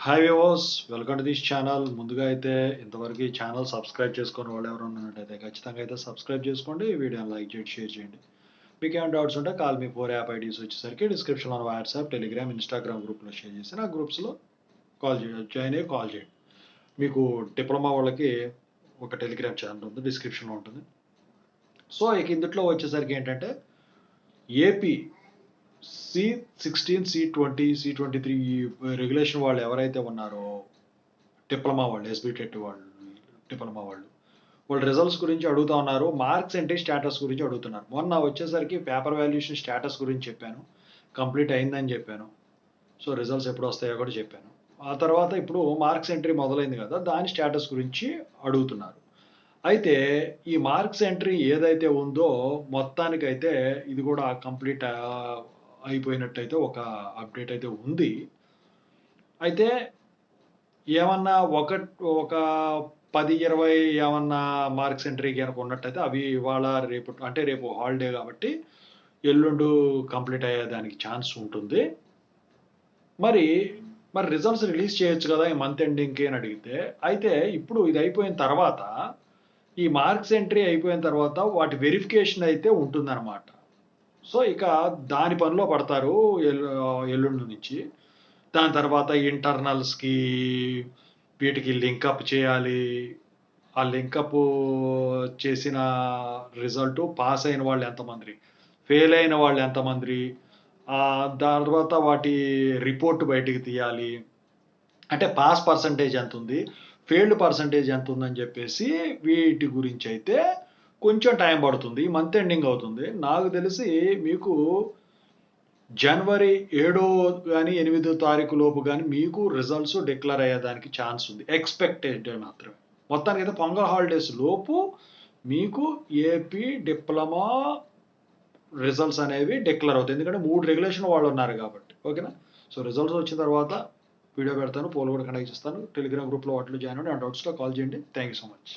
Hi viewers, welcome to this channel. ముందుగా అయితే ఇంతవరకు ఈ ఛానల్ సబ్స్క్రైబ్ చేసుకుని వాళ్ళు ఎవరు ఉన్నట్టయితే ఖచ్చితంగా అయితే సబ్స్క్రైబ్ చేసుకోండి. ఈ వీడియోని లైక్ చేయండి, షేర్ చేయండి. మీకు ఏమైనా డౌట్స్ ఉంటే కాల్ మీ 4 యాప్ ఐడీస్ వచ్చేసరికి డిస్క్రిప్షన్లో వాట్సాప్, టెలిగ్రామ్, ఇన్స్టాగ్రామ్ గ్రూప్లో షేర్ చేసి ఆ గ్రూప్స్లో జాయిన్ అయ్యి కాల్ చేయండి. మీకు డిప్లొమా వాళ్ళకి ఒక టెలిగ్రామ్ ఛానల్ ఉంది, డిస్క్రిప్షన్లో ఉంటుంది. సో ఇక ఇందులో వచ్చేసరికి ఏంటంటే ఏపీ C16, C20, C23 ఈ రెగ్యులేషన్ వాళ్ళు ఎవరైతే ఉన్నారో డిప్లొమా వాళ్ళు, ఎస్బిటెట్ వాళ్ళు, డిప్లొమా వాళ్ళు వాళ్ళ రిజల్ట్స్ గురించి అడుగుతా ఉన్నారు. మార్క్స్ ఎంట్రీ స్టేటస్ గురించి అడుగుతున్నారు. మొన్న వచ్చేసరికి పేపర్ వాల్యుయేషన్ స్టేటస్ గురించి చెప్పాను, కంప్లీట్ అయిందని చెప్పాను. సో రిజల్ట్స్ ఎప్పుడు వస్తాయో కూడా చెప్పాను. ఆ తర్వాత ఇప్పుడు మార్క్స్ ఎంట్రీ మొదలైంది కదా, దాని స్టేటస్ గురించి అడుగుతున్నారు. అయితే ఈ మార్క్స్ ఎంట్రీ ఏదైతే ఉందో మొత్తానికైతే ఇది కూడా కంప్లీట్ అయిపోయినట్టయితే ఒక అప్డేట్ అయితే ఉంది. అయితే ఏమన్నా ఒక 10-20 ఏమన్నా మార్క్స్ ఎంట్రీకి కనుక ఉన్నట్టయితే అవి ఇవాళ రేపు, అంటే రేపు హాలిడే కాబట్టి ఎల్లుండు కంప్లీట్ అయ్యేదానికి ఛాన్స్ ఉంటుంది. మరి మరి రిజల్ట్స్ రిలీజ్ చేయొచ్చు కదా ఈ మంత్ ఎండింగ్కి అని అడిగితే, అయితే ఇప్పుడు ఇది అయిపోయిన తర్వాత ఈ మార్క్స్ ఎంట్రీ అయిపోయిన తర్వాత వాటి వెరిఫికేషన్ అయితే ఉంటుందన్నమాట. సో ఇక దాని పనిలో పడతారు ఎల్లుండి నుంచి. దాని తర్వాత ఇంటర్నల్స్కి వీటికి లింకప్ చేయాలి. ఆ లింకప్ చేసిన రిజల్ట్ పాస్ అయిన వాళ్ళు ఎంతమంది, ఫెయిల్ అయిన వాళ్ళు ఎంతమంది, దాని తర్వాత వాటి రిపోర్ట్ బయటికి తీయాలి. అంటే పాస్ పర్సంటేజ్ ఎంత ఉంది, ఫెయిల్డ్ పర్సంటేజ్ ఎంత ఉందని చెప్పేసి వీటి గురించి అయితే కొంచెం టైం పడుతుంది. మంత్ ఎండింగ్ అవుతుంది. నాకు తెలిసి మీకు జనవరి 7 కానీ 8 తారీఖు లోపు కానీ మీకు రిజల్ట్స్ డిక్లేర్ అయ్యేదానికి ఛాన్స్ ఉంది, ఎక్స్పెక్టెడ్ మాత్రమే. మొత్తానికి అయితే పొంగల్ హాలిడేస్ లోపు మీకు ఏపీ డిప్లొమా రిజల్ట్స్ అనేవి డిక్లేర్ అవుతాయి. ఎందుకంటే 3 రెగ్యులేషన్ వాళ్ళు ఉన్నారు కాబట్టి. ఓకేనా? సో రిజల్ట్స్ వచ్చిన తర్వాత వీడియో పెడతాను, పోల్ కూడా కండక్ట్ చేస్తాను. టెలిగ్రామ్ గ్రూప్లో వాటిలో జాయిన్ అవ్వండి. ఆ డౌట్స్లో కాల్ చేయండి. Thank you so much.